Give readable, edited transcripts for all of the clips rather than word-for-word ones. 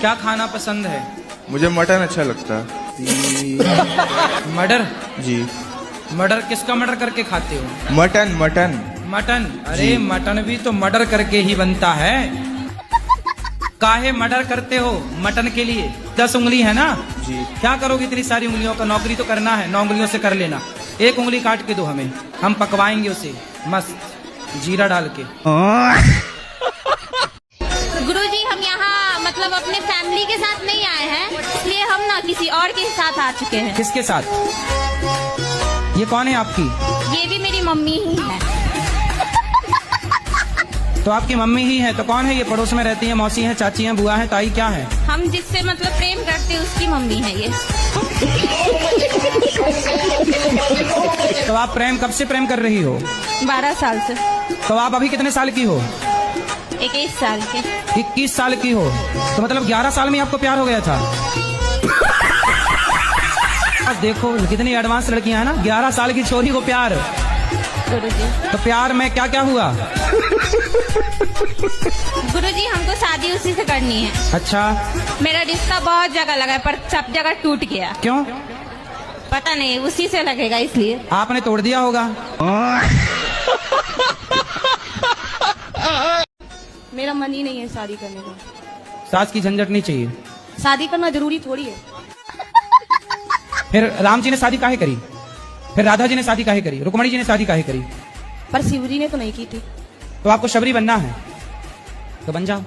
क्या खाना पसंद है? मुझे मटन अच्छा लगता है। मर्डर? जी। मर्डर किसका मर्डर करके खाते हो? Mutton mutton mutton? अरे मटन भी तो मर्डर करके ही बनता है। काहे मर्डर करते हो मटन के लिए? 10 उंगली है ना जी। क्या करोगे इतनी सारी उंगलियों का? नौकरी तो करना है, 9 उंगलियों से कर लेना। 1 उंगली काट के दो हमें, हम पकवाएंगे उसे मस्त जीरा डाल के। गुरुजी हम यहाँ मतलब अपने फैमिली के साथ नहीं आए हैं, इसलिए हम ना किसी और के साथ आ चुके हैं। किसके साथ? ये कौन है आपकी? ये भी मेरी मम्मी ही है। तो आपकी मम्मी ही है तो कौन है ये? पड़ोस में रहती है, मौसी है, चाची है, बुआ है, ताई, क्या है? हम जिससे मतलब प्रेम करते हैं उसकी मम्मी है ये। तो आप प्रेम कब से प्रेम कर रही हो? 12 साल से। तो आप अभी कितने साल की हो? 21 साल के। 21 साल की हो तो मतलब 11 साल में आपको प्यार हो गया था? अब देखो कितनी एडवांस लड़कियां हैं ना, 11 साल की छोरी को प्यार। गुरुजी तो प्यार में क्या क्या हुआ? गुरुजी हमको शादी उसी से करनी है। अच्छा, मेरा रिश्ता बहुत जगह लगा है पर सब जगह टूट गया। क्यों? पता नहीं, उसी से लगेगा इसलिए। आपने तोड़ दिया होगा। मेरा मन ही नहीं है शादी करने का। सास की झंझट नहीं चाहिए। शादी करना जरूरी थोड़ी है। फिर राम जी ने शादी काहे करी? फिर राधा जी ने शादी काहे करी? रुक्मणी जी ने शादी काहे करी? पर शिवजी ने तो नहीं की थी। तो आपको शबरी बनना है तो बन जाओ।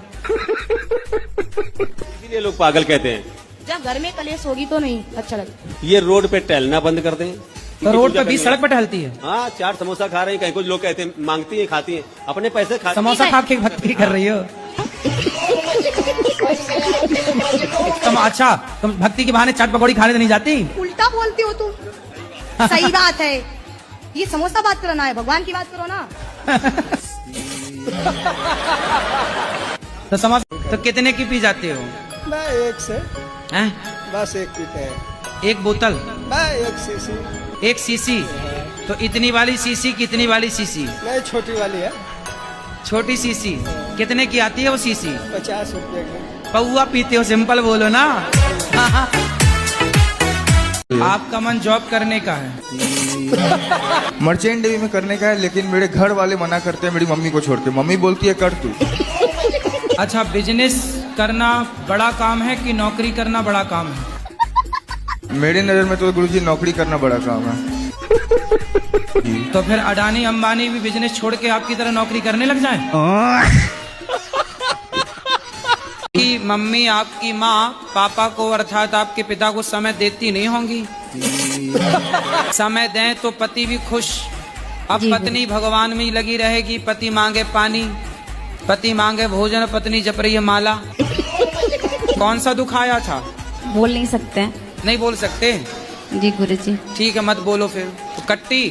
इसीलिए लोग पागल कहते हैं। जब घर में कलेश होगी तो नहीं अच्छा लगेगा। ये रोड पे टहलना बंद कर दें। तो रोड पे 20 सड़क पर टहलती है। हाँ, चाट समोसा खा रहे हैं, कहीं कुछ लोग कहते हैं मांगती हैं, खाती हैं, अपने पैसे खा। समोसा खा के भक्ति कर रही हो तुम? अच्छा, तुम भक्ति के बहाने चाट पकौड़ी खाने तो नहीं जाती? उल्टा बोलती हो तुम। सही बात है, ये समोसा बात करना है, भगवान की बात करो ना। तो समोसा तो कितने की पी जाते हो? मैं 1 से हैं? बस 1 पीते हैं। 1 बोतल? मैं 1 सीसी। 1 सीसी? तो इतनी वाली सीसी की इतनी वाली सीसी? नहीं, छोटी वाली है। छोटी सीसी कितने की आती है वो सीसी? 50 रुपये की। पौवा पीते हो, सिंपल बोलो ना। आपका मन जॉब करने का है? मर्चेंट नेवी में करने का है, लेकिन मेरे घर वाले मना करते हैं मेरी मम्मी को छोड़ के। मम्मी बोलती है कर तू। अच्छा, बिजनेस करना बड़ा काम है कि नौकरी करना बड़ा काम है? मेरी नजर में तो गुरुजी नौकरी करना बड़ा काम है। तो फिर अडानी अंबानी भी बिजनेस छोड़ के आपकी तरह नौकरी करने लग जाएं? कि मम्मी आपकी माँ पापा को अर्थात आपके पिता को समय देती नहीं होंगी। समय दें तो पति भी खुश। अब पत्नी भगवान में ही लगी रहेगी। पति मांगे पानी, पति मांगे भोजन, पत्नी जप रही है माला। कौन सा दुख आया था? बोल नहीं सकते हैं। नहीं बोल सकते? जी गुरुजी। ठीक है, मत बोलो फिर। तो कट्टी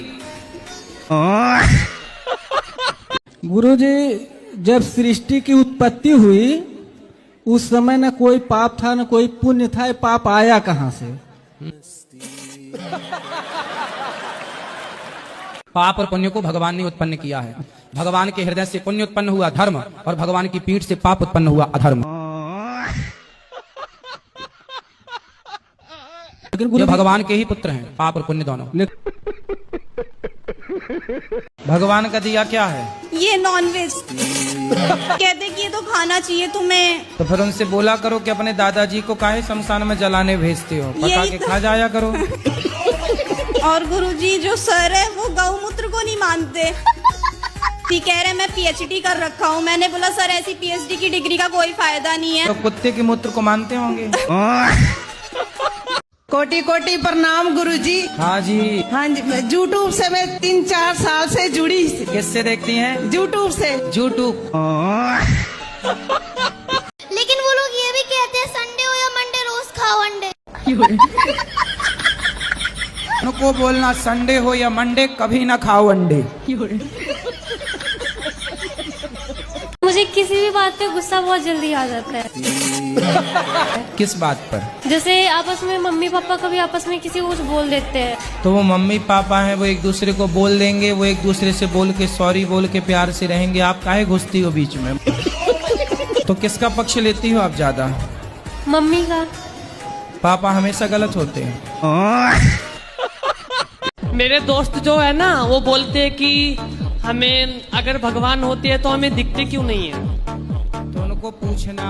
गुरुजी, जब सृष्टि की उत्पत्ति हुई उस समय न कोई पाप था न कोई पुण्य था। पाप आया कहाँ से? पाप और पुण्य को भगवान ने उत्पन्न किया है। भगवान के हृदय से पुण्य उत्पन्न हुआ धर्म, और भगवान की पीठ से पाप उत्पन्न हुआ अधर्म। लेकिन ये भगवान के ही पुत्र हैं, पाप और पुण्य दोनों। भगवान का दिया क्या है? ये नॉनवेज। कहते कि ये तो खाना चाहिए तुम्हें। तो फिर उनसे बोला करो कि अपने दादाजी को काहे शमशान में जलाने भेजते हो, पका के खा जाया करो। और गुरुजी जो सर है वो गौमूत्र को नहीं मानते। ठीक कह रहे, मैं पीएचडी कर रखा हूँ। मैंने बोला सर ऐसी पीएचडी की डिग्री का कोई फायदा नहीं है। तो कुत्ते के मूत्र को मानते होंगे। कोटि कोटि प्रणाम गुरुजी। हाँ जी। हाँ जी, यूट्यूब से मैं 3-4 साल से जुड़ी। किससे देखती हैं? यूट्यूब से। यूट्यूब। लेकिन वो लोग ये भी कहते हैं संडे हो या मंडे रोज खाओ अंडे। उनको बोलना संडे हो या मंडे कभी ना खाओ अंडे। मुझे किसी भी बात पे गुस्सा बहुत जल्दी आ जाता है। किस बात पर? जैसे आपस में मम्मी पापा कभी आपस में किसी को कुछ बोल देते हैं। तो वो मम्मी पापा हैं, वो एक दूसरे को बोल देंगे, वो एक दूसरे से बोल के सॉरी बोल के प्यार से रहेंगे। आप काहे घुसती हो बीच में? तो किसका पक्ष लेती हो आप ज्यादा? मम्मी का। पापा हमेशा गलत होते हैं। मेरे दोस्त जो है ना वो बोलते हैं कि हमें अगर भगवान होते हैं तो हमें दिखते क्यों नहीं है। तो उनको पूछना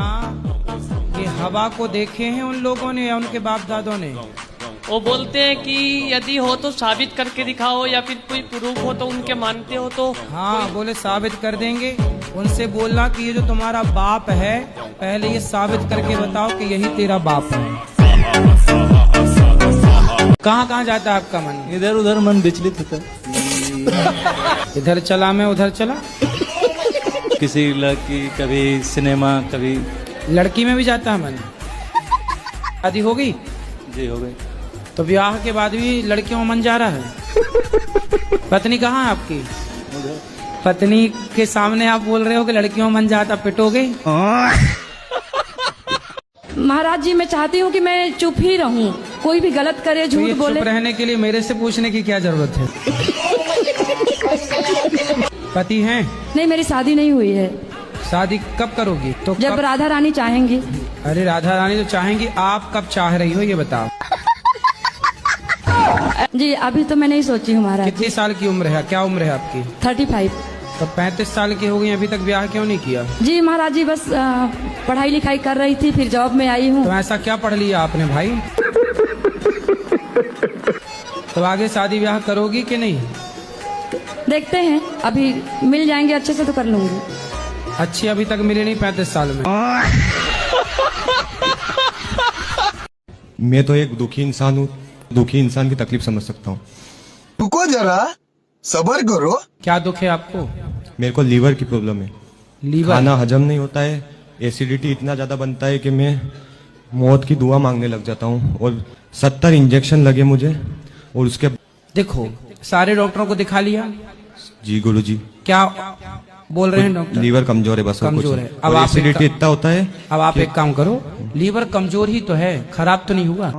कि हवा को देखे हैं उन लोगों ने या उनके बाप दादों ने। वो बोलते हैं कि यदि हो तो साबित करके दिखाओ या फिर कोई प्रूफ हो तो उनके मानते हो तो। हाँ, बोले साबित कर देंगे। उनसे बोलना कि ये जो तुम्हारा बाप है पहले ये साबित करके बताओ कि यही तेरा बाप है। कहाँ कहाँ जाता है आपका मन? इधर उधर मन विचलित होता है। इधर चला मैं उधर चला। किसी लड़की, कभी सिनेमा, कभी लड़की में भी जाता है मन। शादी हो गई? जी हो गई। तो ब्याह के बाद भी लड़कियों में मन जा रहा है। पत्नी कहाँ है आपकी? पत्नी के सामने आप बोल रहे हो कि लड़कियों में मन जाता, पिटोगे? महाराज जी, मैं चाहती हूँ कि मैं चुप ही रहूं, कोई भी गलत करे, झूठ बोले। चुप रहने के लिए मेरे से पूछने की क्या जरूरत है? पति हैं? नहीं, मेरी शादी नहीं हुई है। शादी कब करोगी? तो जब कब? राधा रानी चाहेंगी। अरे राधा रानी तो चाहेंगी, आप कब चाह रही हो ये बताओ। जी अभी तो मैं नहीं सोची हूँ महाराज। कितनी साल की उम्र है? क्या उम्र है आपकी? 35। तो 35 साल की हो गई, अभी तक ब्याह क्यों नहीं किया? जी महाराज जी, बस पढ़ाई लिखाई कर रही थी, फिर जॉब में आई हूँ। तो ऐसा क्या पढ़ लिया आपने भाई? तो आगे शादी ब्याह करोगी कि नहीं? देखते हैं, अभी मिल जाएंगे अच्छे से तो कर लूंगी। अच्छी अभी तक मिली नहीं 35 साल में। मैं तो एक दुखी इंसान हूँ, दुखी इंसान की तकलीफ समझ सकता हूँ। रुको जरा, सब्र करो। क्या दुख है आपको? मेरे को लीवर की प्रॉब्लम है। लीवर? खाना हजम नहीं होता है, एसिडिटी इतना ज्यादा बनता है कि मैं मौत की दुआ मांगने लग जाता हूँ। और 70 इंजेक्शन लगे मुझे। और उसके देखो, सारे डॉक्टरों को दिखा लिया? जी गुरुजी। क्या बोल रहे हैं डॉक्टर? लीवर कमजोर है, बस कमजोर है। अब एसिडिटी इतना होता है। अब आप एक काम करो, लीवर कमजोर ही तो है, खराब तो नहीं हुआ।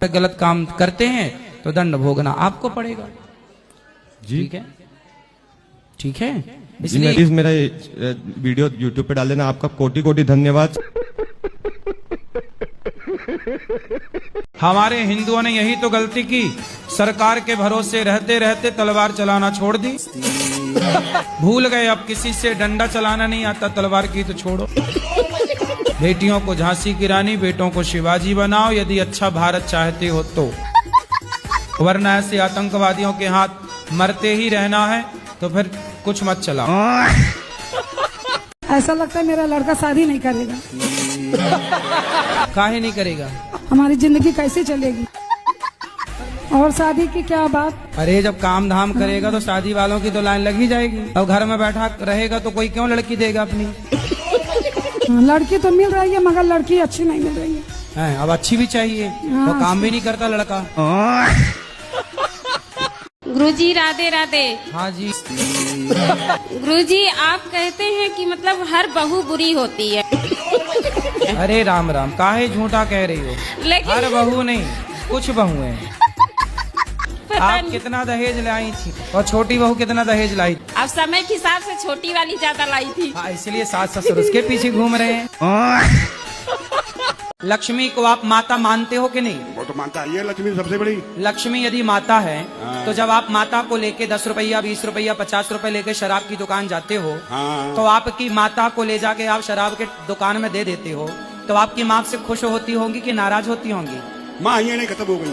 गलत काम करते हैं तो दंड भोगना आपको पड़ेगा। जी ठीक है, ठीक है। इसलिए प्लीज मेरा वीडियो यूट्यूब पे डाल देना। आपका कोटि कोटि धन्यवाद। हमारे हिंदुओं ने यही तो गलती की, सरकार के भरोसे रहते रहते तलवार चलाना छोड़ दी। भूल गए अब किसी से डंडा चलाना नहीं आता, तलवार की तो छोड़ो। बेटियों को झांसी की रानी, बेटों को शिवाजी बनाओ यदि अच्छा भारत चाहते हो तो, वरना ऐसे आतंकवादियों के हाथ मरते ही रहना है तो फिर कुछ मत चलाओ। ऐसा लगता है मेरा लड़का शादी नहीं करेगा। काहे नहीं करेगा? हमारी जिंदगी कैसे चलेगी? और शादी की क्या बात? अरे जब काम धाम करेगा तो शादी वालों की तो लाइन लग ही जाएगी। अब घर में बैठा रहेगा तो कोई क्यों लड़की देगा अपनी? लड़की तो मिल रही है मगर लड़की अच्छी नहीं मिल रही है। अब अच्छी भी चाहिए तो काम भी नहीं करता लड़का। गुरुजी राधे राधे। हाँ जी। गुरुजी आप कहते हैं कि मतलब हर बहू बुरी होती है। अरे राम राम, काहे झूठा कह रही हो? लेकिन हर बहू नहीं, कुछ बहू है। आप कितना दहेज लाई थी और छोटी बहू कितना दहेज लाई? अब समय के हिसाब से छोटी वाली ज्यादा लाई थी। हाँ, इसलिए सास ससुर उसके पीछे घूम रहे हैं। लक्ष्मी को आप माता मानते हो कि नहीं? वो तो मानता है, लक्ष्मी सबसे बड़ी। लक्ष्मी यदि माता है तो जब आप माता को लेके 10 रुपया 20 रुपया 50 रुपए लेके शराब की दुकान जाते हो, तो आपकी माता को ले जाके आप शराब के दुकान में दे देते हो, तो आपकी माँ से खुश होती होंगी कि नाराज होती होंगी? माँ ये नहीं खत्म हो गई।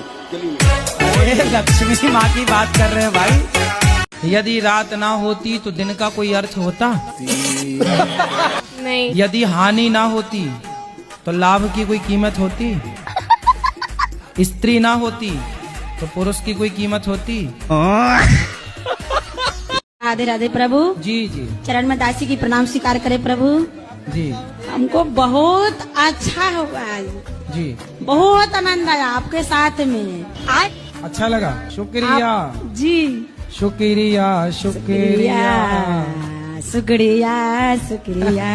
अरे लक्ष्मी माँ की बात कर रहे हैं भाई। यदि रात ना होती तो दिन का कोई अर्थ होता? नहीं। यदि हानि ना होती तो लाभ की कोई कीमत होती? स्त्री ना होती तो पुरुष की कोई कीमत होती? राधे राधे प्रभु जी जी। चरण में दासी की प्रणाम स्वीकार करे प्रभु जी। हमको बहुत अच्छा हुआ जी, बहुत आनंद आया आपके साथ में। आज अच्छा लगा। शुक्रिया जी, शुक्रिया शुक्रिया शुक्रिया शुक्रिया।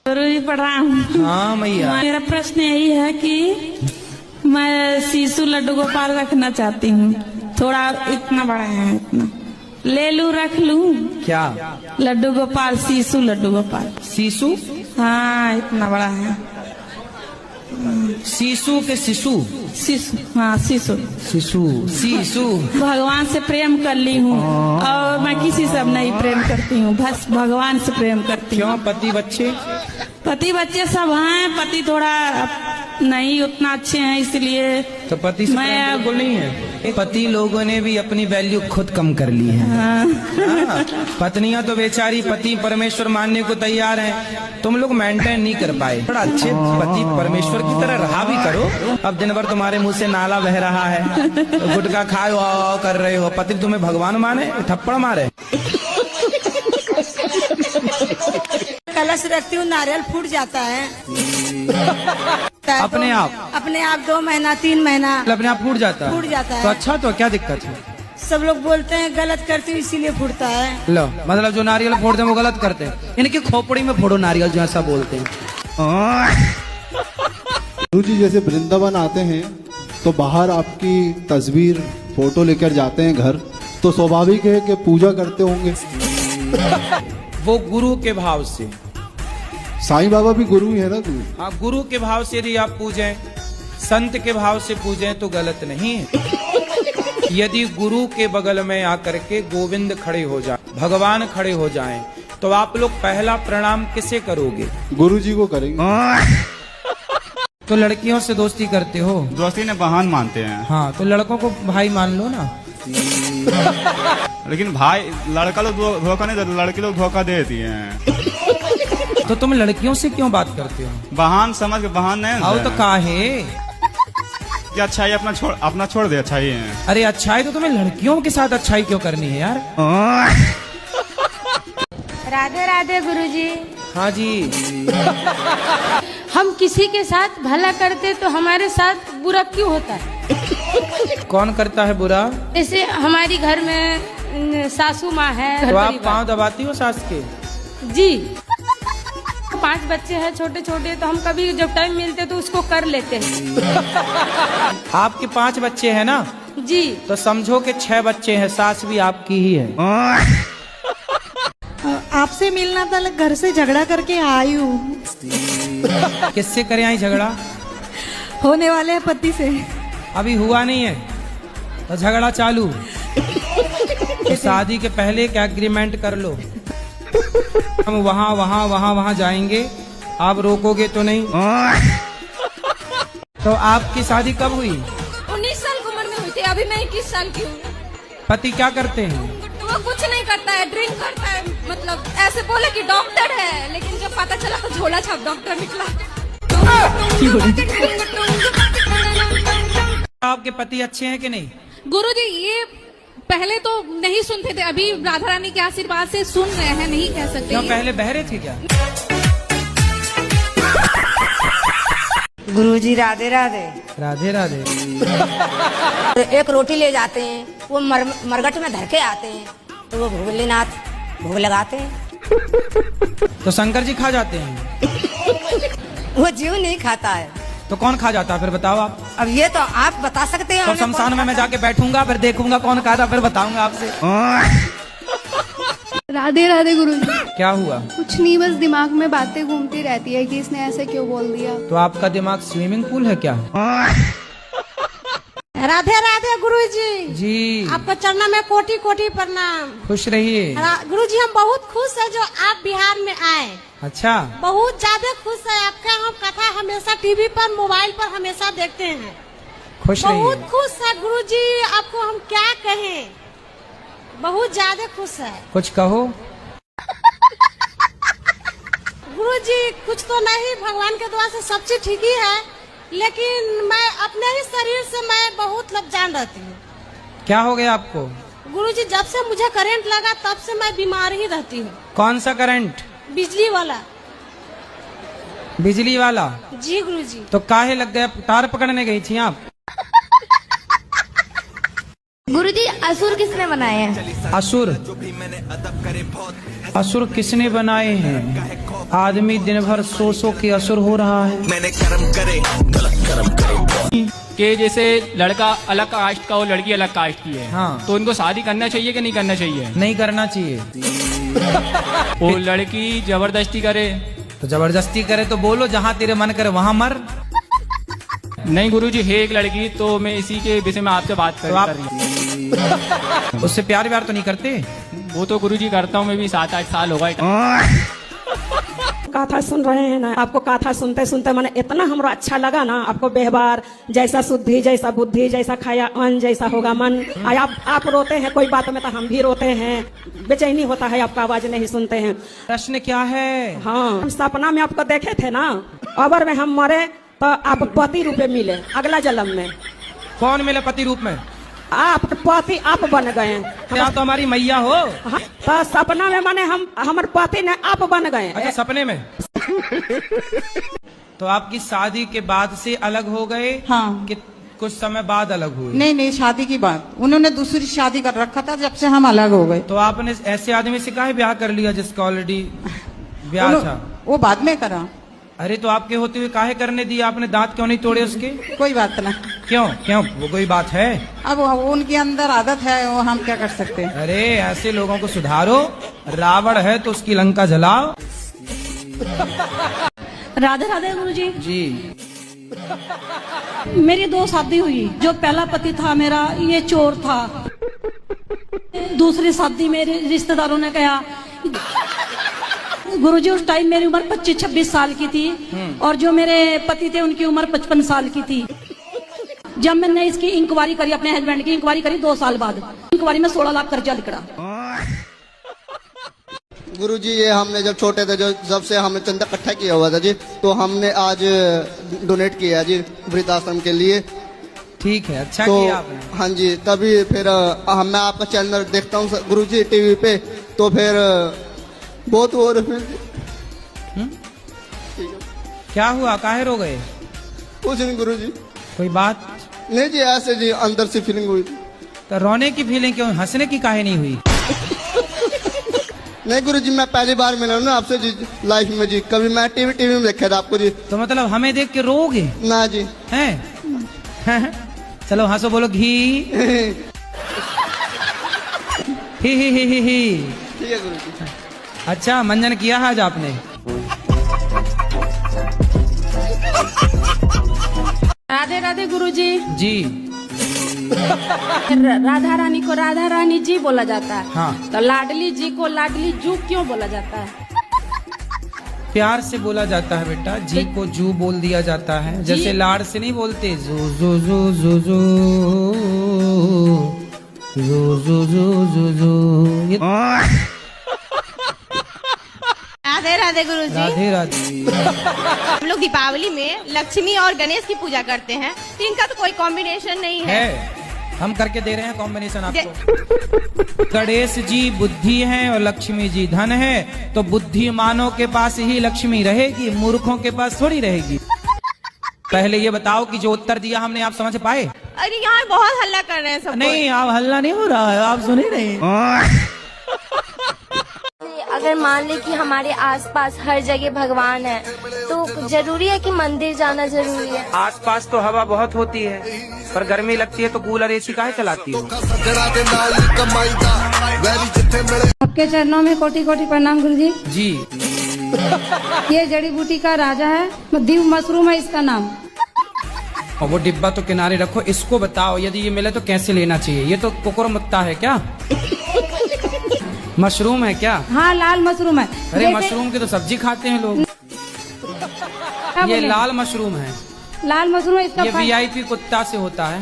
प्रणाम। हाँ मैया। मेरा प्रश्न यही है कि मैं शिशु लड्डू गोपाल रखना चाहती हूँ। थोड़ा इतना बड़ा है, इतना ले लूं रख लूं। क्या? लड्डू गोपाल, शिशु लड्डू गोपाल। शिशु? हाँ, इतना बड़ा है। शिशु के शिशु? शिशु, हाँ शिशु। शिशु शिशु। भगवान से प्रेम कर ली हूँ और मैं किसी से अब नहीं प्रेम करती हूँ, बस भगवान से प्रेम करती हूँ। क्यों? पति बच्चे? पति बच्चे सब हैं, पति थोड़ा नहीं उतना अच्छे हैं, इसलिए तो पति से प्रेम बिल्कुल नहीं है। पति लोगों ने भी अपनी वैल्यू खुद कम कर ली है। हाँ। पत्नियां तो बेचारी पति परमेश्वर मानने को तैयार हैं, तुम लोग मेंटेन नहीं कर पाए। थोड़ा अच्छे पति परमेश्वर की तरह रहा भी करो। अब दिन भर तुम्हारे मुंह से नाला बह रहा है, गुटखा खाओ कर रहे हो, पति तुम्हें भगवान माने, थप्पड़ मारे। कलश रखती हूँ, नारियल फूट जाता है। अपने आप? अपने आप 2 महीना 3 महीना अपने आप फूट जाता है? फूट जाता है। तो अच्छा, तो क्या दिक्कत है? सब लोग बोलते हैं गलत करती हूँ इसीलिए फूटता है। लो, मतलब जो नारियल फोड़ते हैं वो गलत करते हैं, इनकी खोपड़ी में फोड़ो नारियल, जो ऐसा बोलते हैं। गुरु जी जैसे वृंदावन आते हैं तो बाहर आपकी तस्वीर फोटो लेकर जाते हैं घर, तो स्वाभाविक है कि पूजा करते होंगे। वो गुरु के भाव से। साईं बाबा भी गुरु ही है ना गुरु? हाँ, गुरु के भाव से यदि आप पूजें, संत के भाव से पूजें तो गलत नहीं है। यदि गुरु के बगल में आकर के गोविंद खड़े हो जाए, भगवान खड़े हो जाएं, तो आप लोग पहला प्रणाम किसे करोगे? गुरु जी को करेंगे। तो लड़कियों से दोस्ती करते हो? दोस्ती ने बहान मानते हैं। हाँ, तो लड़कों को भाई मान लो ना। लेकिन भाई लड़का लोग धोखा नहीं देते, लड़की लोग धोखा देती हैं। तो तुम लड़कियों से क्यों बात करते हो? बहान समझ के, बहान नहीं। आओ तो काहे? क्या अच्छाई अपना छोड़ दे, अच्छाई है। अरे अच्छाई तो तुम्हें लड़कियों के साथ अच्छाई क्यों करनी है यार? राधे राधे गुरुजी। हाँ जी। हम किसी के साथ भला करते तो हमारे साथ बुरा क्यों होता है? कौन करता है बुरा? जैसे हमारी घर में सासू माँ है, तो आप पाँव दबाती हो सास के? जी। 5 बच्चे हैं छोटे छोटे, तो हम कभी जब टाइम मिलते तो उसको कर लेते हैं। आपके 5 बच्चे हैं ना? जी। तो समझो कि 6 बच्चे हैं, सास भी आपकी ही है। आपसे मिलना था, घर से झगड़ा करके आई हूँ। किससे करे आई झगड़ा? होने वाले हैं पति से। अभी हुआ नहीं है तो झगड़ा चालू। तो शादी के पहले क्या एग्रीमेंट कर लो, हम वहाँ जाएंगे, आप रोकोगे तो नहीं। तो आपकी शादी कब हुई? 19 साल की उम्र में हुई थी, अभी मैं 21 साल की हूँ। पति क्या करते हैं? वो कुछ नहीं करता है, ड्रिंक करता है, मतलब ऐसे बोले कि डॉक्टर है, लेकिन जब पता चला तो झोला छाप डॉक्टर निकला। आपके पति अच्छे हैं कि नहीं? गुरुजी, ये पहले तो नहीं सुनते थे, अभी राधा रानी के आशीर्वाद से सुन रहे हैं, नहीं कह सकते। क्यों, पहले बहरे थे क्या? गुरुजी राधे राधे। राधे राधे। एक रोटी ले जाते हैं, वो मरगट में धर के आते हैं, तो वो भोलेनाथ भोग लगाते हैं। तो शंकर जी खा जाते हैं? वो जीव नहीं खाता है। तो कौन खा जाता है फिर बताओ आप? अब ये तो आप बता सकते हैं। तो शमशान में मैं जाके बैठूंगा, फिर देखूंगा कौन खा था, फिर बताऊंगा आपसे। राधे राधे गुरुजी। क्या हुआ? कुछ नहीं, बस दिमाग में बातें घूमती रहती है कि इसने ऐसे क्यों बोल दिया। तो आपका दिमाग स्विमिंग पूल है क्या? राधे राधे गुरुजी। जी। आपको चरणों में कोटि कोटि प्रणाम। खुश रहिए। गुरुजी, हम बहुत खुश है जो आप बिहार में आए। अच्छा। बहुत ज्यादा खुश है आपका, हम कथा हमेशा टीवी पर, मोबाइल पर हमेशा देखते हैं। खुश रहिए। बहुत खुश है गुरुजी, आपको हम क्या कहें, बहुत ज्यादा खुश है। कुछ कहो। गुरुजी, कुछ तो नहीं, भगवान के दुआ से सब चीज ठीक ही है, लेकिन मैं अपने ही शरीर से मैं बहुत लज्जान रहती हूँ। क्या हो गया आपको? गुरुजी, जब से मुझे करंट लगा तब से मैं बीमार ही रहती हूँ। कौन सा करंट? बिजली वाला। बिजली वाला? जी गुरुजी। तो काहे लग गया, तार पकड़ने गई थी आप? गुरुजी, असुर किसने बनाए हैं? असुर? असुर किसने बनाए हैं? आदमी दिन भर सो के असुर हो रहा है। मैंने कर्म करे, गलत कर्म करे। कि जैसे लड़का अलग कास्ट का और लड़की अलग कास्ट की है, हाँ। तो उनको शादी करना चाहिए कि नहीं करना चाहिए? नहीं करना चाहिए। वो लड़की जबरदस्ती करे तो जबरदस्ती करे तो बोलो जहाँ तेरे मन करे वहां मर। नहीं गुरुजी, है एक लड़की, तो मैं इसी के विषय में आपसे बात कर आप- रही हूँ। उससे प्यार व्यार तो नहीं करते? वो तो गुरुजी करता हूँ मैं भी, 7-8 साल हो गए। कथा सुन रहे हैं ना, आपको कथा सुनते सुनते मैंने इतना हमरा अच्छा लगा ना, आपको व्यवहार जैसा शुद्धि जैसा बुद्धि जैसा खाया अन्न जैसा होगा मन। आप रोते हैं कोई बात में तो हम भी रोते हैं, बेचैनी होता है आपका आवाज नहीं सुनते हैं। प्रश्न क्या है? हाँ, हम सपना में आपको देखे थे ना, अबर में हम मरे तो आप पति रूप में मिले अगला जन्म में। कौन मिले पति रूप में? आप पति आप बन गए। क्या तो हमारी मैया हो? हाँ, तो सपना में माने हम हमारे पति ने आप बन गए। अच्छा, सपने में। तो आपकी शादी के बाद से अलग हो गए? हाँ। कि कुछ समय बाद अलग हुए? नहीं नहीं, शादी की बात, उन्होंने दूसरी शादी कर रखा था, जब से हम अलग हो गए। तो आपने ऐसे आदमी से काहे ब्याह कर लिया जिसका ऑलरेडी ब्याह था? वो बाद में करा। अरे तो आपके होते हुए काहे करने दिया आपने? दांत क्यों नहीं तोड़े उसके? कोई बात ना। क्यों क्यों, वो कोई बात है? अब उनके अंदर आदत है, वो हम क्या कर सकते हैं। अरे ऐसे लोगों को सुधारो। रावण है तो उसकी लंका जलाओ। राधे राधे गुरुजी। जी। मेरी 2 शादी हुई। जो पहला पति था मेरा ये चोर था। दूसरी शादी मेरे रिश्तेदारों ने कहा, गुरुजी उस टाइम मेरी उम्र 25-26 साल की थी और जो मेरे पति थे उनकी उम्र 55 साल की थी। जब मैंने इसकी इंक्वायरी करी, अपने हस्बैंड की इंक्वायरी करी 2 साल बाद, इंक्वायरी में 16 लाख कर्जा निकला। गुरुजी ये हमने जब छोटे थे, जब से हमने चंदा इकट्ठा किया हुआ था जी, तो हमने आज डोनेट किया जी वृद्धाश्रम के लिए। ठीक है, अच्छा तो किया आपने। हाँ जी, तभी फिर मैं आपका चैनल देखता हूँ गुरुजी टीवी पे, तो फिर बहुत हो रहे। क्या हुआ, काहे रो गए? कुछ नहीं गुरुजी। कोई बात नहीं जी, ऐसे जी अंदर से फीलिंग हुई। तो रोने की फीलिंग क्यों, हंसने की काहे नहीं हुई? नहीं गुरुजी, मैं पहली बार मिला हूँ ना आपसे जी लाइफ में जी, कभी मैं टीवी में देखा था आपको जी। तो मतलब हमें देख के रोगे? ना जी। हैं? चलो हंसो, बोलो घी। ही। ठीक है गुरुजी। अच्छा, मंजन किया है आज आपने? राधे राधे गुरुजी। जी। राधा रानी को राधा रानी जी बोला जाता है, हाँ। तो लाडली जी को लाडली जू क्यों बोला जाता है? प्यार से बोला जाता है बेटा, जी को जू बोल दिया जाता है। जैसे लाड़ से नहीं बोलते, जू जू जू जू जू जू जू जू जू जू। ये राधे राधे गुरुजी। राधे राधे। हम लोग दीपावली में लक्ष्मी और गणेश की पूजा करते हैं, तो इनका तो कोई कॉम्बिनेशन नहीं है। हम करके दे रहे हैं कॉम्बिनेशन आपको। गणेश जी बुद्धि हैं और लक्ष्मी जी धन है, तो बुद्धिमानों के पास ही लक्ष्मी रहेगी, मूर्खों के पास थोड़ी रहेगी। पहले ये बताओ कि जो उत्तर दिया हमने, आप समझ पाए? अरे यहाँ बहुत हल्ला कर रहे हैं सब। नहीं, आप हल्ला नहीं हो रहा है, आप सुन ही नहीं। अगर मान ले कि हमारे आसपास हर जगह भगवान है, तो जरूरी है कि मंदिर जाना जरूरी है? आसपास तो हवा बहुत होती है, पर गर्मी लगती है तो कूलर एसी काहे चलाती हो? आपके चरणों में कोटि कोटि प्रणाम गुरुजी। जी। ये जड़ी बूटी का राजा है, दीव मशरूम है इसका नाम। और वो डिब्बा तो किनारे रखो, इसको बताओ यदि ये मिले तो कैसे लेना चाहिए? ये तो कुकुरमुत्ता है क्या? मशरूम है क्या? हाँ, लाल मशरूम है। अरे मशरूम की तो सब्जी खाते हैं लोग। ये लाल मशरूम है। लाल मशरूम है इसका। ये VIP कुत्ता से होता है।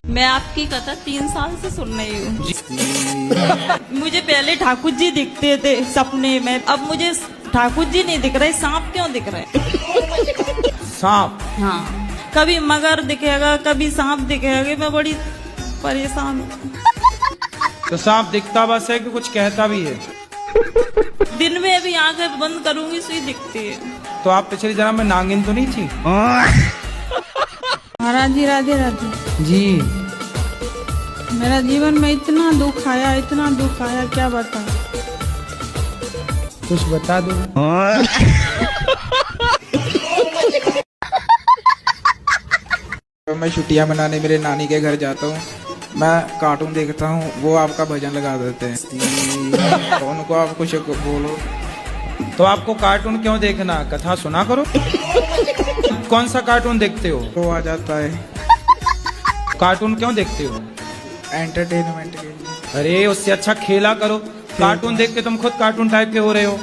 मैं आपकी कथा 3 साल से सुन रही हूँ। मुझे पहले ठाकुर जी दिखते थे सपने में, अब मुझे ठाकुर जी नहीं दिख रहे, सांप क्यों दिख रहे? सांप? हाँ, कभी मगर दिखेगा, कभी सांप दिखेगा, मैं बड़ी परेशान हूँ। तो सांप दिखता बस है कि कुछ कहता भी है? दिन में अभी आंखें बंद करूंगी सुई दिखती है। तो आप पिछले जन्म में नागिन तो नहीं थी? महाराज जी राधे राधे जी। मेरा जीवन में इतना दुख आया, क्या बताऊं। कुछ बता दो। जब मैं छुट्टियां मनाने मेरे नानी के घर जाता हूँ, मैं कार्टून देखता हूँ, वो आपका भजन लगा देते हैं। तो उनको आप कुछ बोलो। तो आपको कार्टून क्यों देखना, कथा सुना करो। कौन सा कार्टून देखते हो? वो आ जाता है। कार्टून क्यों देखते हो? एंटरटेनमेंट के लिए। अरे उससे अच्छा खेला करो। कार्टून देख के तुम खुद कार्टून टाइप के हो रहे हो।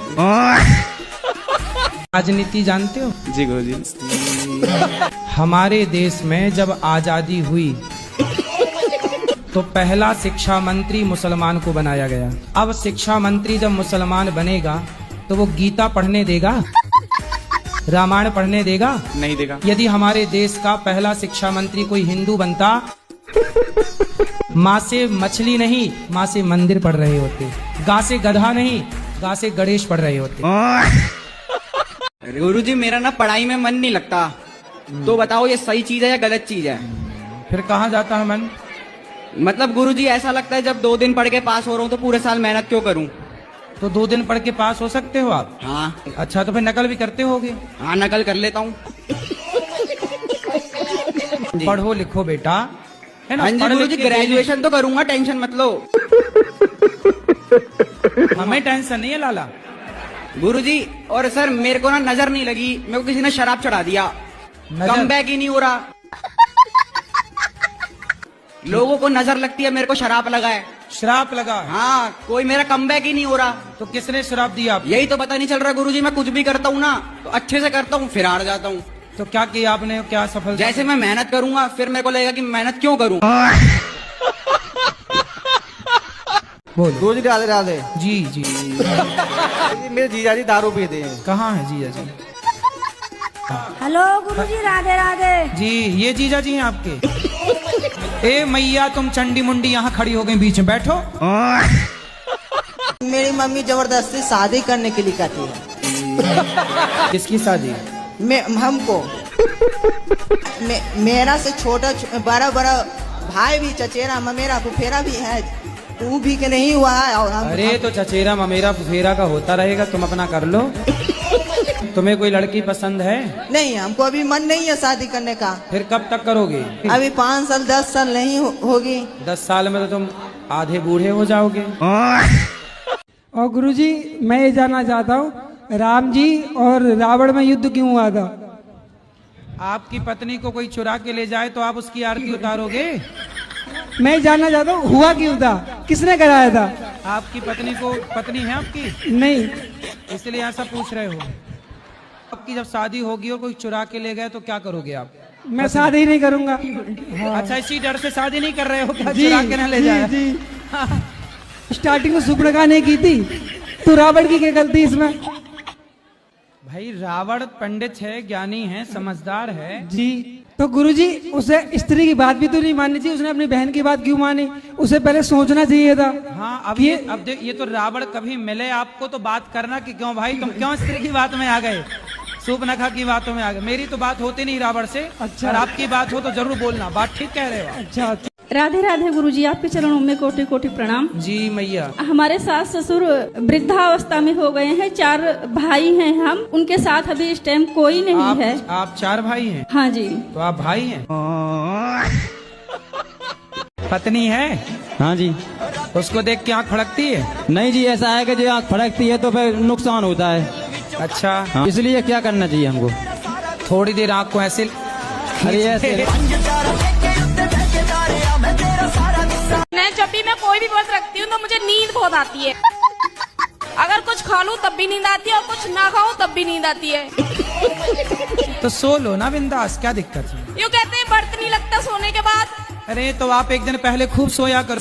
राजनीति जानते हो? जी गुरुजी। हमारे देश में जब आजादी हुई तो पहला शिक्षा मंत्री मुसलमान को बनाया गया। अब शिक्षा मंत्री जब मुसलमान बनेगा तो वो गीता पढ़ने देगा, रामायण पढ़ने देगा? नहीं देगा। यदि हमारे देश का पहला शिक्षा मंत्री कोई हिंदू बनता, माँ से मछली नहीं, माँ से मंदिर पढ़ रहे होते। गा से गधा नहीं, गा से गणेश पढ़ रहे होते। गुरुजी मेरा ना पढ़ाई में मन नहीं लगता, तो बताओ ये सही चीज है या गलत चीज है? फिर कहाँ जाता है मन? मतलब गुरुजी ऐसा लगता है जब 2 दिन पढ़ के पास हो रहा हूँ तो पूरे साल मेहनत क्यों करूँ? तो 2 दिन पढ़ के पास हो सकते हो आप? हाँ। अच्छा, तो फिर नकल भी करते होगे? हाँ, नकल कर लेता हूँ। पढ़ो लिखो बेटा, है ना? हाँ जी गुरुजी, ग्रेजुएशन तो करूंगा, टेंशन मत लो। हमें टेंशन नहीं है लाला। गुरुजी और सर मेरे को ना नजर नहीं लगी, मेरे को किसी ने शराब चढ़ा दिया, कम बैक ही नहीं हो रहा। लोगों को नजर लगती है, मेरे को शराब लगा है। शराब लगा? हाँ, कोई मेरा कम बैक ही नहीं हो रहा। तो किसने शराब दिया आपको? यही तो पता नहीं चल रहा गुरुजी, मैं कुछ भी करता हूँ ना तो अच्छे से करता हूँ, फिर हार जाता हूँ। तो क्या किया आपने, क्या सफल? जैसे मैं मेहनत करूंगा फिर मेरे को लगेगा कि मेहनत क्यों करूं। बोलो। गुरुजी राधे राधे। जी जी। मेरे जीजा जी दारू पीते हैं। कहाँ है जीजा जी? हेलो गुरुजी, राधे राधे। जी, ये जीजा जी हैं आपके? ए मैया, तुम चंडी मुंडी यहाँ खड़ी हो गई बीच में, बैठो। मेरी मम्मी जबरदस्ती शादी करने के लिए कहती है। किसकी शादी? हमको। मेरा से छोटा बड़ा बड़ा भाई भी, चचेरा ममेरा फुफेरा भी है, वो भी के नहीं हुआ है। और अरे तो चचेरा ममेरा फुफेरा का होता रहेगा, तुम अपना कर लो। तुम्हें कोई लड़की पसंद है? नहीं, हमको अभी मन नहीं है शादी करने का। फिर कब तक करोगे? अभी 5 साल 10 साल नहीं होगी। 10 साल में तो तुम आधे बूढ़े हो जाओगे। और गुरुजी मैं ये जानना चाहता हूँ, राम जी और रावण में युद्ध क्यों हुआ था? आपकी पत्नी को कोई चुरा के ले जाए तो आप उसकी आरती उतारोगे? मैं जानना चाहता हूँ हुआ क्यों था, किसने कराया था? आपकी पत्नी को, पत्नी है आपकी? नहीं। इसलिए ऐसा पूछ रहे हो। आपकी जब शादी होगी और कोई चुरा के ले गए तो क्या करोगे आप? मैं शादी ही नहीं करूंगा। अच्छा, इसी डर से शादी नहीं कर रहे हो क्या? चुरा के न ले जाए। जी। स्टार्टिंग में सुपर्णखा ने की थी, तो रावण की क्या गलती इसमें? भाई रावण पंडित है, ज्ञानी है, समझदार है। जी, तो गुरुजी उसे स्त्री की बात भी तो नहीं माननी चाहिए, उसने अपनी बहन की बात क्यों मानी? उसे पहले सोचना चाहिए था। हाँ, अब ये तो रावण कभी मिले आपको तो बात करना कि क्यों भाई तुम क्यों स्त्री की बात में आ गए, सुपर्णखा की बातों में आ गए। मेरी तो बात होती नहीं रावण से। अच्छा। और आपकी बात हो तो जरूर बोलना, बात ठीक कह रहे हो। अच्छा। राधे राधे गुरुजी, आपके चरणों में कोटि कोटि प्रणाम। जी मैया। हमारे सास ससुर वृद्धावस्था में हो गए हैं, 4 भाई हैं हम, उनके साथ अभी इस टाइम कोई नहीं है। आप 4 भाई हैं? हाँ जी। तो आप भाई हैं? पत्नी है? हाँ जी। उसको देख के आँख फड़कती है? नहीं जी, ऐसा है कि जो आँख फड़कती है तो फिर नुकसान होता है। अच्छा। हाँ। इसलिए क्या करना चाहिए हमको? थोड़ी देर आँख को ऐसे, अरे ऐसे। जब भी मैं कोई भी व्रत रखती हूँ तो मुझे नींद बहुत आती है। अगर कुछ खा लूँ तब भी नींद आती है और कुछ ना खाऊं तब भी नींद आती है। तो सो लो ना बिंदास, क्या दिक्कत है? यूँ कहते हैं व्रत नहीं लगता सोने के बाद। अरे तो आप एक दिन पहले खूब सोया कर।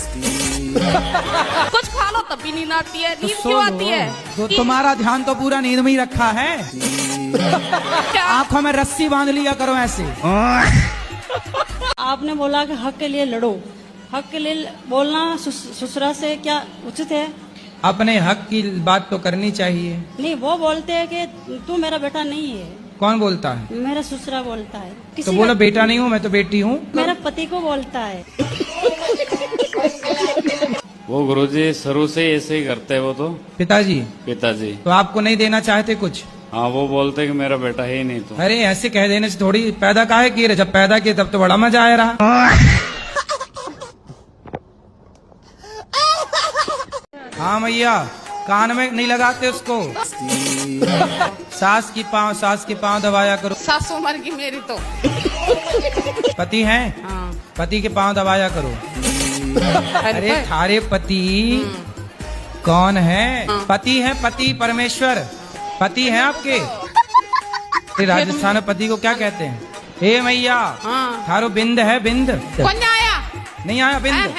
कुछ खा लो तब भी नींद आती है। नींद क्यों आती है? तो तुम्हारा ध्यान तो पूरा नींद में ही रखा है। आंखों में रस्सी बांध लिया करो ऐसे। आपने बोला कि हक के लिए लड़ो, हक के लिए बोलना ससुरा से क्या उचित है? अपने हक की बात तो करनी चाहिए। नहीं, वो बोलते हैं कि तू मेरा बेटा नहीं है। कौन बोलता है? मेरा ससुरा बोलता है। तो बोलो बेटा नहीं हूँ, मैं तो बेटी हूँ। मेरा पति को बोलता है। वो गुरुजी शुरू से ऐसे ही करते हैं वो तो। पिताजी? पिताजी। तो आपको नहीं देना चाहते कुछ? हाँ वो बोलते कि मेरा बेटा है ही नहीं तो। अरे ऐसे कह देने से थोड़ी, पैदा काहे किए रे, जब पैदा किए तब तो बड़ा मजा आया रहा। हाँ मैया, कान में नहीं लगाते उसको। सास की पाँव दबाया करो। सासू मर गई मेरी तो। पति हैं? पति के पाँव दबाया करो। अरे थारे पति कौन है? पति है, पति परमेश्वर पति हैं आपके। राजस्थान में पति को क्या कहते हैं? हे मैया, थारो बिंद है, बिंद। कौन आया? नहीं आया बिंद।